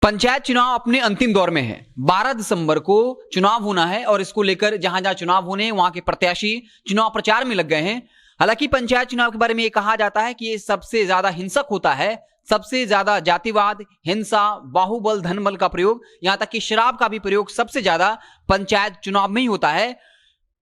पंचायत चुनाव अपने अंतिम दौर में है। 12 दिसंबर को चुनाव होना है और इसको लेकर जहां जहां चुनाव होने हैं वहां के प्रत्याशी चुनाव प्रचार में लग गए हैं। हालांकि पंचायत चुनाव के बारे में यह कहा जाता है कि ये सबसे ज्यादा हिंसक होता है, सबसे ज्यादा जातिवाद, हिंसा, बाहुबल, धनबल का प्रयोग, यहां तक कि शराब का भी प्रयोग सबसे ज्यादा पंचायत चुनाव में ही होता है।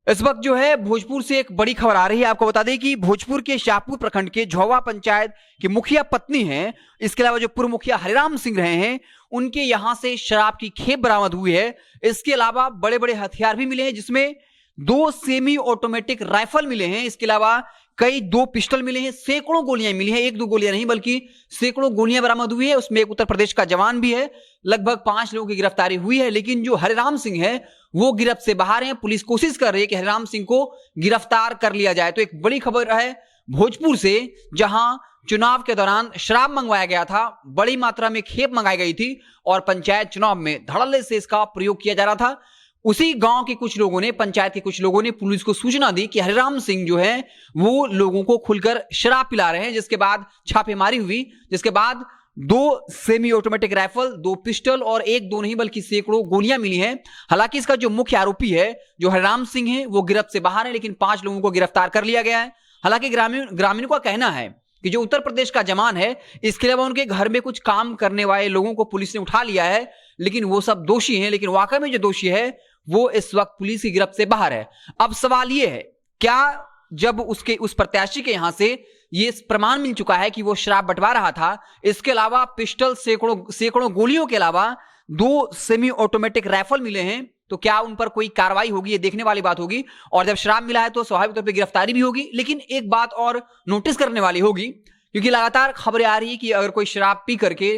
इस वक्त जो है भोजपुर से एक बड़ी खबर आ रही है। आपको बता दें कि भोजपुर के शाहपुर प्रखंड के झौवा पंचायत की मुखिया पत्नी हैं, इसके अलावा जो पूर्व मुखिया हरिराम सिंह रहे हैं, उनके यहां से शराब की खेप बरामद हुई है। इसके अलावा बड़े बड़े हथियार भी मिले हैं, जिसमें 2 सेमी ऑटोमेटिक राइफल मिले हैं। इसके अलावा कई 2 पिस्टल मिले हैं, सैकड़ों गोलियां मिली हैं, 1-2 गोलियां नहीं बल्कि सैकड़ों गोलियां बरामद हुई है। उसमें एक उत्तर प्रदेश का जवान भी है। लगभग 5 लोगों की गिरफ्तारी हुई है, लेकिन जो हरिराम सिंह है वो गिरफ्त से बाहर हैं। पुलिस कोशिश कर रही है कि हरिराम सिंह को गिरफ्तार कर लिया जाए। तो एक बड़ी खबर है भोजपुर से, जहां चुनाव के दौरान शराब मंगवाया गया था, बड़ी मात्रा में खेप मंगाई गई थी और पंचायत चुनाव में धड़ल्ले से इसका प्रयोग किया जा रहा था। उसी गांव के कुछ लोगों ने, पंचायत के कुछ लोगों ने पुलिस को सूचना दी कि हरिराम सिंह जो है वो लोगों को खुलकर शराब पिला रहे हैं, जिसके बाद छापेमारी हुई, जिसके बाद 2 सेमी ऑटोमेटिक राइफल, 2 पिस्टल और 1-2 नहीं बल्कि सैकड़ों गोलियां मिली हैं। हालांकि इसका जो मुख्य आरोपी है, जो हरिराम सिंह है, वो गिरफ्त से बाहर है, लेकिन 5 लोगों को गिरफ्तार कर लिया गया है। हालांकि ग्रामीणों का कहना है कि जो उत्तर प्रदेश का जवान है, इसके अलावा उनके घर में कुछ काम करने वाले लोगों को पुलिस ने उठा लिया है, लेकिन वो सब दोषी हैं। लेकिन वाकई में जो दोषी है वो इस वक्त पुलिस की गिरफ्त से बाहर है। अब सवाल ये है, क्या जब उस प्रत्याशी के यहां से ये प्रमाण मिल चुका है कि वो शराब बंटवा रहा था, इसके अलावा पिस्टल, सैकड़ों गोलियों के अलावा 2 सेमी ऑटोमेटिक राइफल मिले हैं, तो क्या उन पर कोई कार्रवाई होगी? ये देखने वाली बात होगी। और जब शराब मिला है तो स्वाभाविक तौर पर गिरफ्तारी भी होगी। लेकिन एक बात और नोटिस करने वाली होगी, क्योंकि लगातार खबरें आ रही है कि अगर कोई शराब पी करके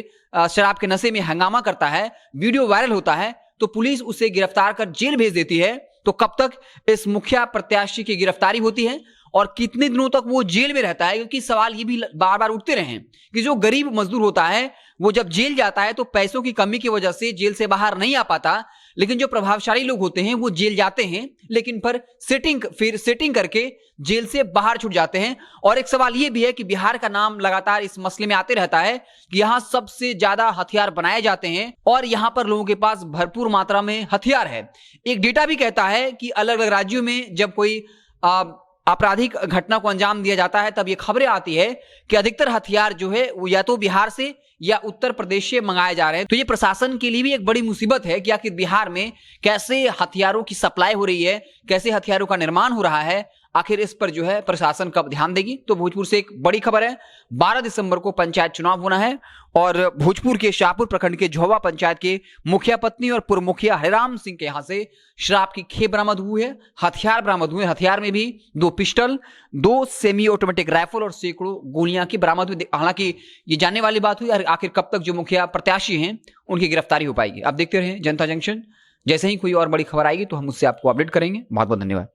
शराब के नशे में हंगामा करता है, वीडियो वायरल होता है, तो पुलिस उसे गिरफ्तार कर जेल भेज देती है। तो कब तक इस मुखिया प्रत्याशी की गिरफ्तारी होती है और कितने दिनों तक वो जेल में रहता है? क्योंकि सवाल ये भी बार बार उठते रहे हैं कि जो गरीब मजदूर होता है वो जब जेल जाता है तो पैसों की कमी की वजह से जेल से बाहर नहीं आ पाता, लेकिन जो प्रभावशाली लोग होते हैं वो जेल जाते हैं, लेकिन फिर सेटिंग करके जेल से बाहर छूट जाते हैं। और एक सवाल ये भी है कि बिहार का नाम लगातार इस मसले में आते रहता है कि यहां सबसे ज्यादा हथियार बनाए जाते हैं और यहां पर लोगों के पास भरपूर मात्रा में हथियार है। एक डेटा भी कहता है कि अलग अलग राज्यों में जब कोई आपराधिक घटना को अंजाम दिया जाता है, तब ये खबरें आती है कि अधिकतर हथियार जो है वो या तो बिहार से या उत्तर प्रदेश से मंगाए जा रहे हैं। तो ये प्रशासन के लिए भी एक बड़ी मुसीबत है कि आखिर बिहार में कैसे हथियारों की सप्लाई हो रही है, कैसे हथियारों का निर्माण हो रहा है, आखिर इस पर जो है प्रशासन कब ध्यान देगी। तो भोजपुर से एक बड़ी खबर है, 12 दिसंबर को पंचायत चुनाव होना है और भोजपुर के शाहपुर प्रखंड के झौवा पंचायत के मुखिया पत्नी और पूर्व मुखिया हरिराम सिंह के यहां से शराब की खेप बरामद हुई है, हथियार बरामद हुए। हथियार में भी 2 पिस्टल, 2 सेमी ऑटोमेटिक राइफल और सैकड़ों गोलियां की बरामद हुई। हालांकि ये जानने वाली बात हुई आखिर कब तक जो मुखिया प्रत्याशी हैं उनकी गिरफ्तारी हो पाएगी। आप देखते रहें जनता जंक्शन। जैसे ही कोई और बड़ी खबर आएगी तो हम उससे आपको अपडेट करेंगे। बहुत बहुत धन्यवाद।